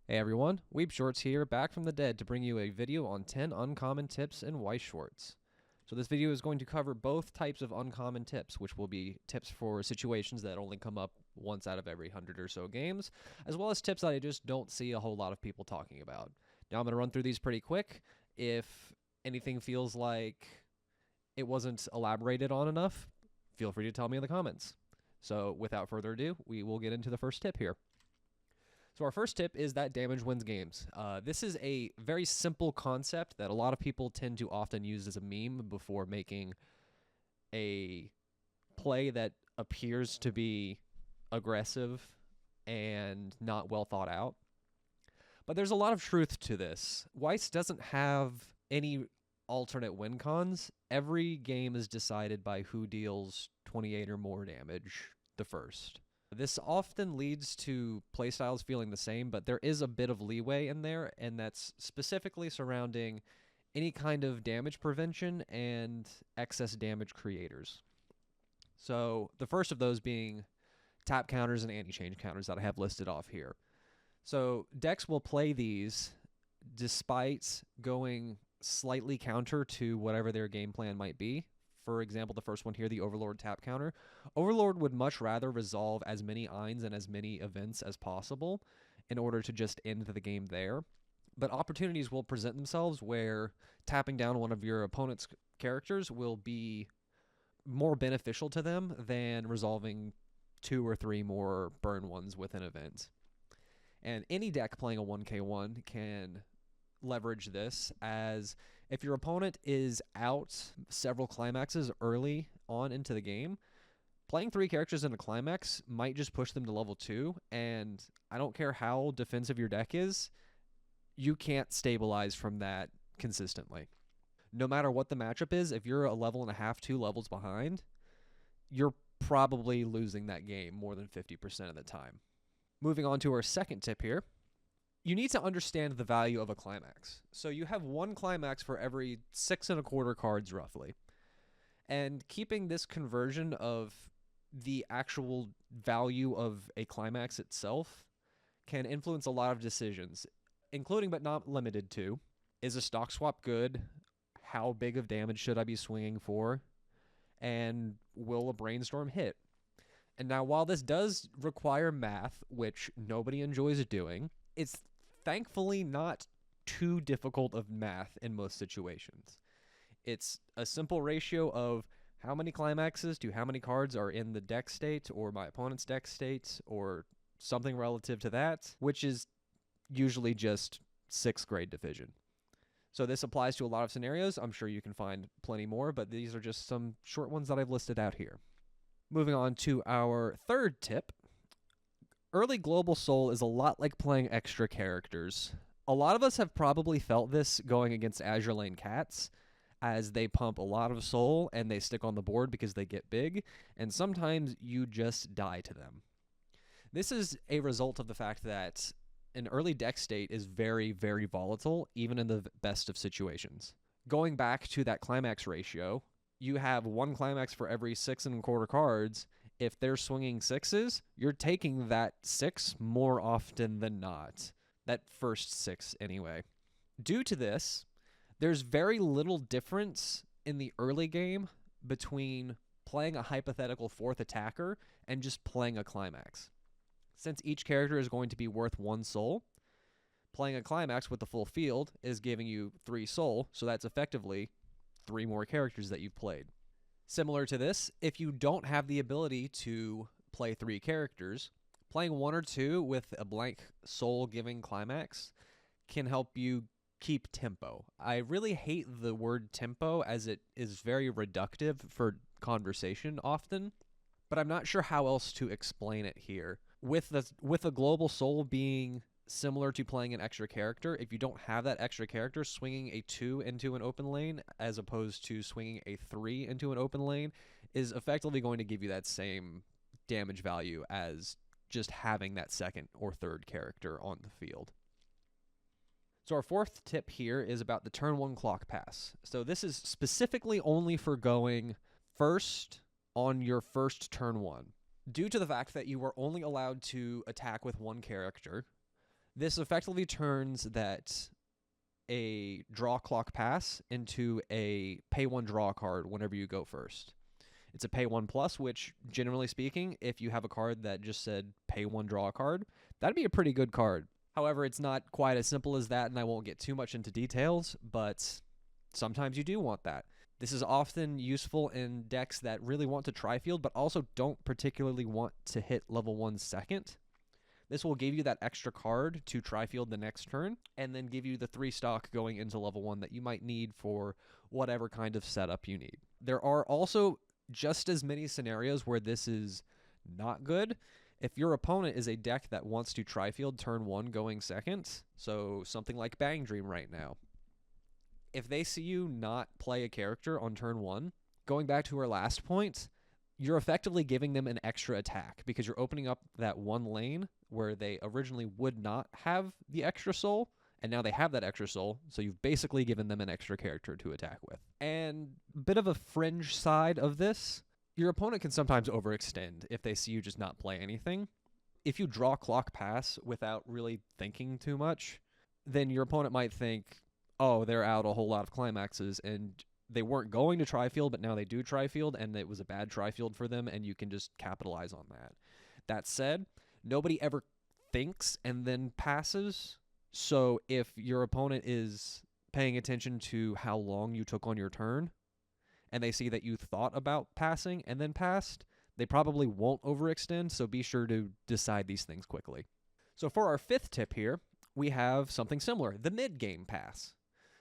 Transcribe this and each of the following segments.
Hey everyone, Weeb Shorts here, back from the dead to bring you a video on 10 uncommon tips in Weiss Shorts. So this video is going to cover both types of uncommon tips, which will be tips for situations that only come up once out of every 100 or so games, as well as tips that I just don't see a whole lot of people talking about. Now I'm going to run through these pretty quick. If anything feels like it wasn't elaborated on enough, feel free to tell me in the comments. So without further ado, we will get into the first tip here. So our first tip is that damage wins games. This is a very simple concept that a lot of people tend to often use as a meme before making a play that appears to be aggressive and not well thought out. But there's a lot of truth to this. Weiss doesn't have any alternate win cons. Every game is decided by who deals 28 or more damage the first. This often leads to playstyles feeling the same, but there is a bit of leeway in there, and that's specifically surrounding any kind of damage prevention and excess damage creators. So the first of those being tap counters and anti-change counters that I have listed off here. So decks will play these despite going slightly counter to whatever their game plan might be. For example, the first one here, the Overlord tap counter. Overlord would much rather resolve as many Eins and as many events as possible in order to just end the game there. But opportunities will present themselves where tapping down one of your opponent's characters will be more beneficial to them than resolving 2 or 3 more burn ones with an event. And any deck playing a 1k1 can leverage this, as if your opponent is out several climaxes early on into the game, playing 3 characters in a climax might just push them to level 2, and I don't care how defensive your deck is, you can't stabilize from that consistently. No matter what the matchup is, if you're a level and a half, 2 levels behind, you're probably losing that game more than 50% of the time. Moving on to our second tip here. You need to understand the value of a climax. So you have 1 climax for every 6 1/4 cards roughly. And keeping this conversion of the actual value of a climax itself can influence a lot of decisions, including but not limited to, is a stock swap good? How big of damage should I be swinging for? And will a brainstorm hit? And now, while this does require math, which nobody enjoys doing, it's thankfully not too difficult of math in most situations. It's a simple ratio of how many climaxes to how many cards are in the deck state or my opponent's deck state or something relative to that, which is usually just 6th grade division. So this applies to a lot of scenarios. I'm sure you can find plenty more, but these are just some short ones that I've listed out here. Moving on to our third tip. Early Global Soul is a lot like playing extra characters. A lot of us have probably felt this going against Azure Lane Cats, as they pump a lot of soul and they stick on the board because they get big, and sometimes you just die to them. This is a result of the fact that an early deck state is very, very volatile, even in the best of situations. Going back to that climax ratio, you have 1 climax for every 6 1/4 cards. If they're swinging 6s, you're taking that 6 more often than not. That first 6 anyway. Due to this, there's very little difference in the early game between playing a hypothetical 4th attacker and just playing a climax. Since each character is going to be worth 1 soul, playing a climax with the full field is giving you 3 soul, so that's effectively 3 more characters that you've played. Similar to this, if you don't have the ability to play 3 characters, playing 1 or 2 with a blank soul-giving climax can help you keep tempo. I really hate the word tempo, as it is very reductive for conversation often, but I'm not sure how else to explain it here. With a global soul being similar to playing an extra character, if you don't have that extra character, swinging a 2 into an open lane as opposed to swinging a 3 into an open lane is effectively going to give you that same damage value as just having that 2nd or 3rd character on the field. So our fourth tip here is about the turn 1 clock pass. So this is specifically only for going first on your first turn 1. Due to the fact that you are only allowed to attack with 1 character, This effectively turns that a draw clock pass into a pay one draw card whenever you go first. It's a pay one plus, which generally speaking, if you have a card that just said pay one draw card, that'd be a pretty good card. However, it's not quite as simple as that, and I won't get too much into details, but sometimes you do want that. This is often useful in decks that really want to tri-field, but also don't particularly want to hit level 1 second. This will give you that extra card to tri-field the next turn, and then give you the 3 stock going into level 1 that you might need for whatever kind of setup you need. There are also just as many scenarios where this is not good. If your opponent is a deck that wants to tri-field turn 1 going second, so something like Bang Dream right now, if they see you not play a character on turn 1, going back to our last point, you're effectively giving them an extra attack because you're opening up that one lane where they originally would not have the extra soul, and now they have that extra soul, so you've basically given them an extra character to attack with. And a bit of a fringe side of this, your opponent can sometimes overextend if they see you just not play anything. If you draw clock pass without really thinking too much, then your opponent might think, oh, they're out a whole lot of climaxes, and they weren't going to tri-field, but now they do tri-field, and it was a bad tri-field for them, and you can just capitalize on that. That said, nobody ever thinks and then passes, so if your opponent is paying attention to how long you took on your turn, and they see that you thought about passing and then passed, they probably won't overextend, so be sure to decide these things quickly. So for our 5th tip here, we have something similar, the mid-game pass.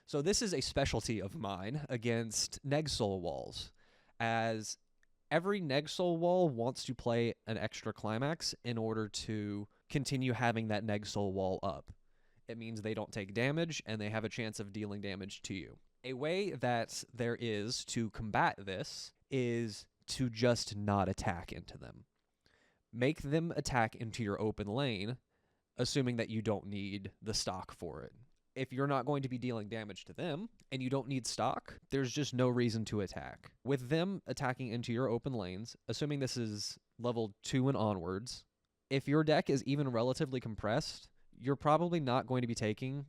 So this is a specialty of mine against Neg-Soul walls, as every Neg-Soul wall wants to play an extra climax in order to continue having that Neg-Soul wall up. It means they don't take damage, and they have a chance of dealing damage to you. A way that there is to combat this is to just not attack into them. Make them attack into your open lane, assuming that you don't need the stock for it. If you're not going to be dealing damage to them, and you don't need stock, there's just no reason to attack. With them attacking into your open lanes, assuming this is level 2 and onwards, if your deck is even relatively compressed, you're probably not going to be taking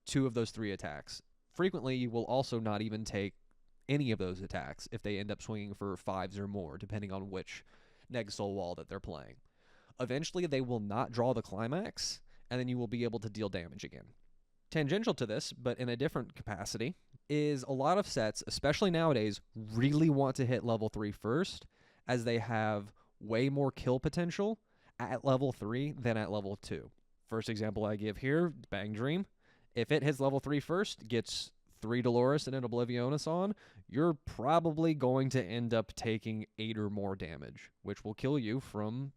2 of those 3 attacks. Frequently, you will also not even take any of those attacks if they end up swinging for 5s or more, depending on which Neg-Soul wall that they're playing. Eventually, they will not draw the climax, and then you will be able to deal damage again. Tangential to this, but in a different capacity, is a lot of sets, especially nowadays, really want to hit level 3 first, as they have way more kill potential at level 3 than at level 2. First example I give here, Bang Dream. If it hits level 3 first, gets 3 Dolores and an Oblivionis on, you're probably going to end up taking 8 or more damage, which will kill you from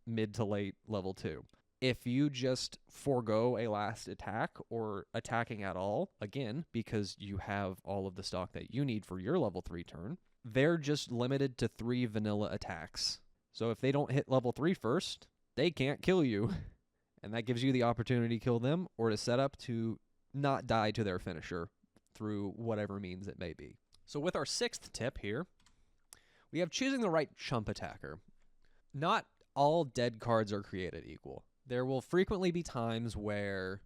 mid to late level 2. If you just forego a last attack or attacking at all, again, because you have all of the stock that you need for your level 3 turn, they're just limited to 3 vanilla attacks. So if they don't hit level 3 first, they can't kill you. And that gives you the opportunity to kill them or to set up to not die to their finisher through whatever means it may be. So with our 6th tip here, we have choosing the right chump attacker. Not all dead cards are created equal. There will frequently be times where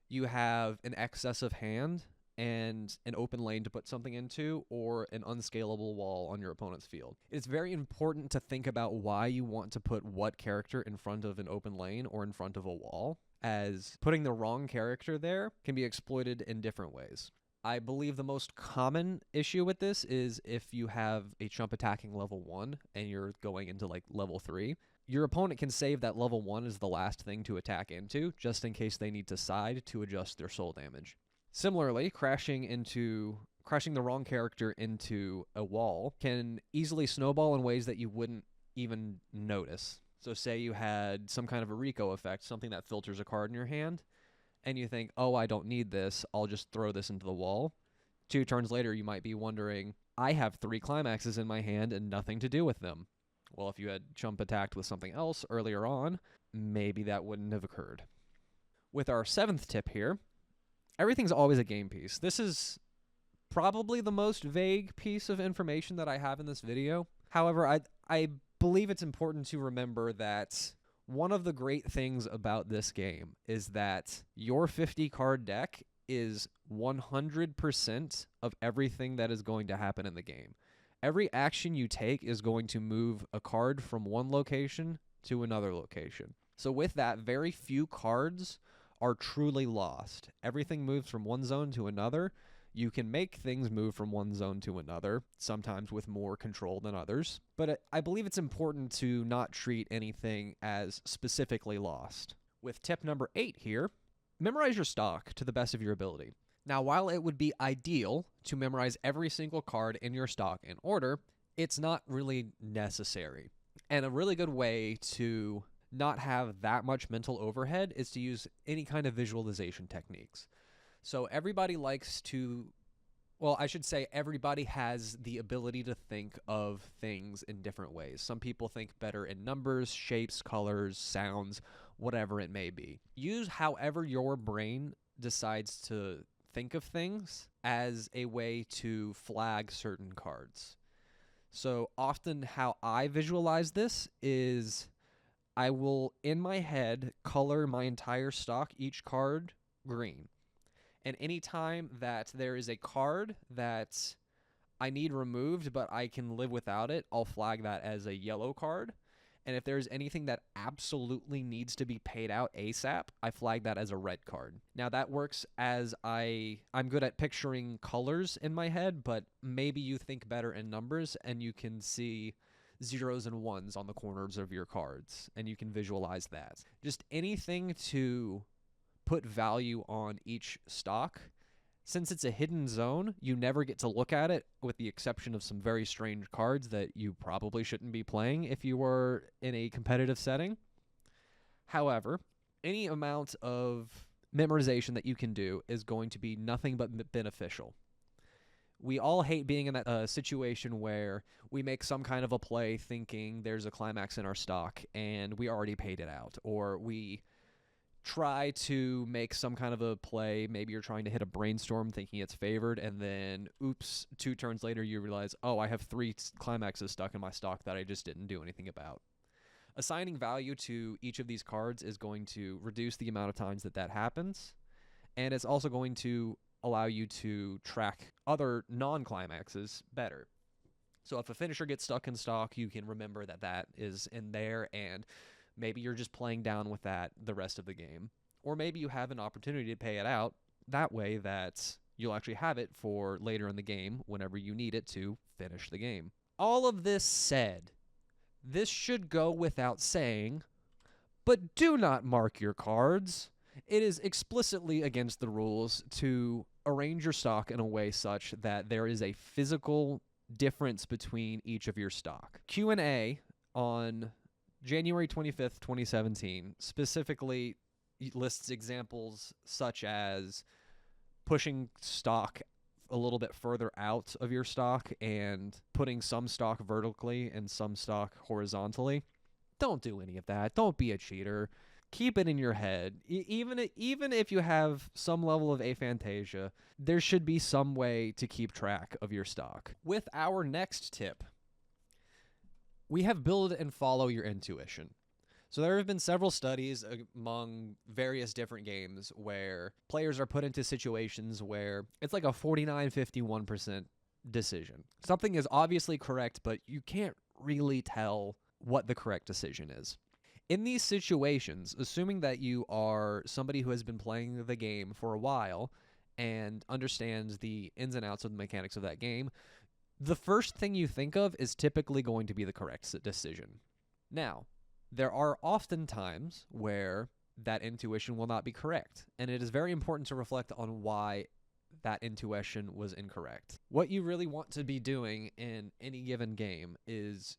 you have an excess of hand and an open lane to put something into, or an unscalable wall on your opponent's field. It's very important to think about why you want to put what character in front of an open lane or in front of a wall, as putting the wrong character there can be exploited in different ways. I believe the most common issue with this is if you have a chump attacking level 1 and you're going into like level 3, your opponent can save that level 1 as the last thing to attack into, just in case they need to side to adjust their soul damage. Similarly, crashing the wrong character into a wall can easily snowball in ways that you wouldn't even notice. So say you had some kind of a Rico effect, something that filters a card in your hand, and you think, oh, I don't need this, I'll just throw this into the wall. 2 turns later, you might be wondering, I have 3 climaxes in my hand and nothing to do with them. Well, if you had chump attacked with something else earlier on, maybe that wouldn't have occurred. With our 7th tip here, everything's always a game piece. This is probably the most vague piece of information that I have in this video. However, I believe it's important to remember that One of the great things about this game is that your 50 card deck is 100% of everything that is going to happen in the game. Every action you take is going to move a card from one location to another location. So with that, very few cards are truly lost. Everything moves from one zone to another. You can make things move from one zone to another, sometimes with more control than others. But I believe it's important to not treat anything as specifically lost. With tip number 8 here, memorize your stock to the best of your ability. Now, while it would be ideal to memorize every single card in your stock in order, it's not really necessary. And a really good way to not have that much mental overhead is to use any kind of visualization techniques. So everybody likes to, well, I should say everybody has the ability to think of things in different ways. Some people think better in numbers, shapes, colors, sounds, whatever it may be. Use however your brain decides to think of things as a way to flag certain cards. So often how I visualize this is I will, in my head, color my entire stock, each card, green. And anytime that there is a card that I need removed, but I can live without it, I'll flag that as a yellow card. And if there's anything that absolutely needs to be paid out ASAP, I flag that as a red card. Now that works as I'm good at picturing colors in my head, but maybe you think better in numbers and you can see zeros and ones on the corners of your cards, and you can visualize that. Just anything to put value on each stock. Since it's a hidden zone, you never get to look at it, with the exception of some very strange cards that you probably shouldn't be playing if you were in a competitive setting. However, any amount of memorization that you can do is going to be nothing but beneficial. We all hate being in that situation where we make some kind of a play thinking there's a climax in our stock and we already paid it out, or we try to make some kind of a play. Maybe you're trying to hit a brainstorm thinking it's favored, and then, oops, 2 turns later you realize, oh, I have 3 climaxes stuck in my stock that I just didn't do anything about. Assigning value to each of these cards is going to reduce the amount of times that happens, and it's also going to allow you to track other non-climaxes better. So if a finisher gets stuck in stock, you can remember that is in there, and maybe you're just playing down with that the rest of the game. Or maybe you have an opportunity to pay it out that way that you'll actually have it for later in the game whenever you need it to finish the game. All of this said, this should go without saying, but do not mark your cards. It is explicitly against the rules to arrange your stock in a way such that there is a physical difference between each of your stock. Q&A on January 25th, 2017, specifically lists examples such as pushing stock a little bit further out of your stock and putting some stock vertically and some stock horizontally. Don't do any of that. Don't be a cheater. Keep it in your head. Even if you have some level of aphantasia, there should be some way to keep track of your stock. With our next tip, we have build and follow your intuition. So there have been several studies among various different games where players are put into situations where it's like a 49-51% decision. Something is obviously correct, but you can't really tell what the correct decision is. In these situations, assuming that you are somebody who has been playing the game for a while and understands the ins and outs of the mechanics of that game, the first thing you think of is typically going to be the correct decision. Now, there are often times where that intuition will not be correct, and it is very important to reflect on why that intuition was incorrect. What you really want to be doing in any given game is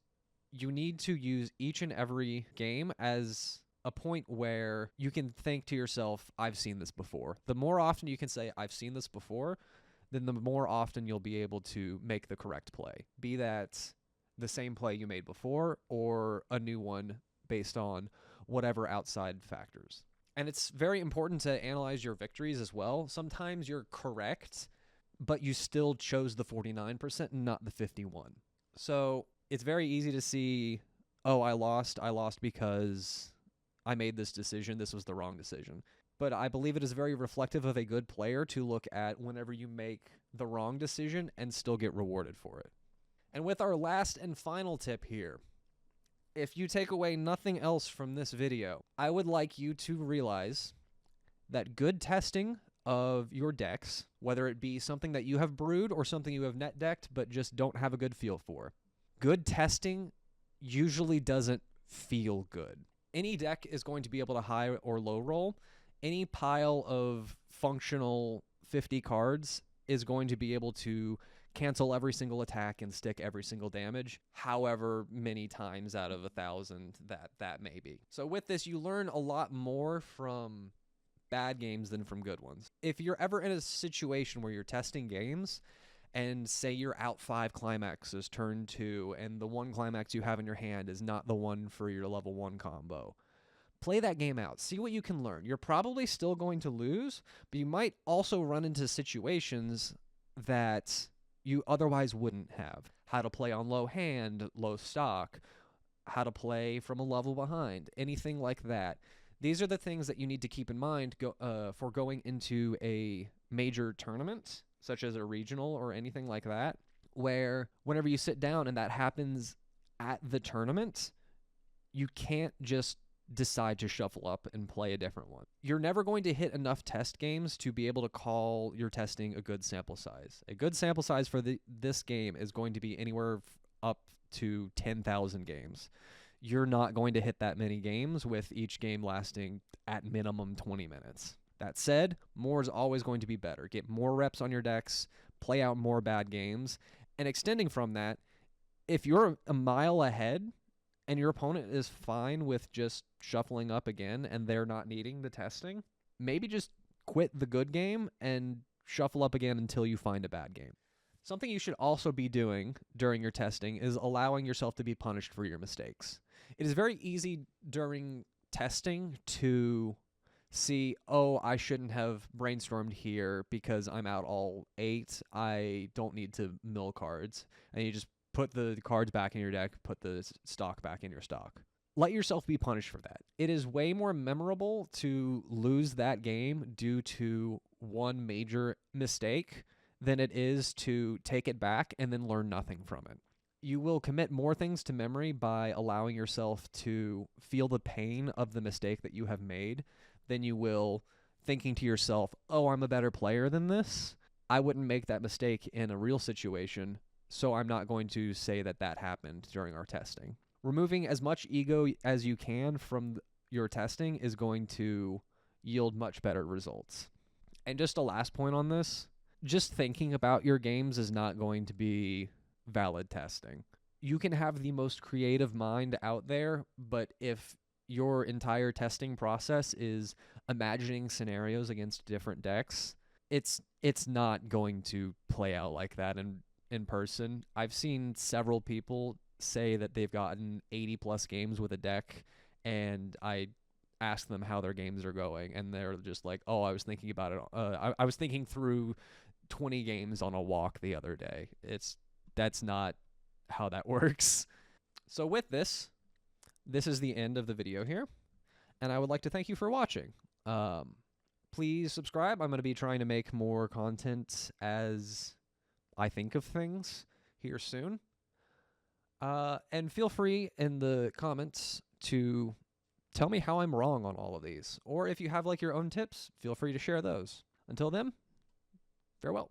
you need to use each and every game as a point where you can think to yourself, I've seen this before. The more often you can say, I've seen this before, then the more often you'll be able to make the correct play. Be that the same play you made before or a new one based on whatever outside factors. And it's very important to analyze your victories as well. Sometimes you're correct, but you still chose the 49% and not the 51%. So it's very easy to see, oh, I lost because I made this decision. This was the wrong decision. But I believe it is very reflective of a good player to look at whenever you make the wrong decision and still get rewarded for it. And with our last and final tip here, if you take away nothing else from this video, I would like you to realize that good testing of your decks, whether it be something that you have brewed or something you have net decked but just don't have a good feel for, good testing usually doesn't feel good. Any deck is going to be able to high or low roll. Any pile of functional 50 cards is going to be able to cancel every single attack and stick every single damage, however many times out of 1,000 that may be. So with this, you learn a lot more from bad games than from good ones. If you're ever in a situation where you're testing games and say you're out 5 climaxes turn 2 and the one climax you have in your hand is not the one for your level 1 combo, play that game out. See what you can learn. You're probably still going to lose, but you might also run into situations that you otherwise wouldn't have. How to play on low hand, low stock, how to play from a level behind, anything like that. These are the things that you need to keep in mind for going into a major tournament, such as a regional or anything like that, where whenever you sit down and that happens at the tournament, you can't just decide to shuffle up and play a different one. You're never going to hit enough test games to be able to call your testing a good sample size. A good sample size for this game is going to be anywhere up to 10,000 games. You're not going to hit that many games with each game lasting at minimum 20 minutes. That said, more is always going to be better. Get more reps on your decks, play out more bad games, and extending from that, if you're a mile ahead and your opponent is fine with just shuffling up again and they're not needing the testing, maybe just quit the good game and shuffle up again until you find a bad game. Something you should also be doing during your testing is allowing yourself to be punished for your mistakes. It is very easy during testing to see, oh, I shouldn't have brainstormed here because I'm out all 8. I don't need to mill cards. And you just put the cards back in your deck, put the stock back in your stock. Let yourself be punished for that. It is way more memorable to lose that game due to one major mistake than it is to take it back and then learn nothing from it. You will commit more things to memory by allowing yourself to feel the pain of the mistake that you have made than you will thinking to yourself, oh, I'm a better player than this. I wouldn't make that mistake in a real situation, so I'm not going to say that that happened during our testing. Removing as much ego as you can from your testing is going to yield much better results. And just a last point on this, just thinking about your games is not going to be valid testing. You can have the most creative mind out there, but if your entire testing process is imagining scenarios against different decks, it's not going to play out like that in person. I've seen several people say that they've gotten 80 plus games with a deck, and I ask them how their games are going, and they're just like, oh, I was thinking about it. I was thinking through 20 games on a walk the other day. That's not how that works. So with this is the end of the video here, and I would like to thank you for watching. Please subscribe. I'm going to be trying to make more content as I think of things here soon. And feel free in the comments to tell me how I'm wrong on all of these. Or if you have like your own tips, feel free to share those. Until then, farewell.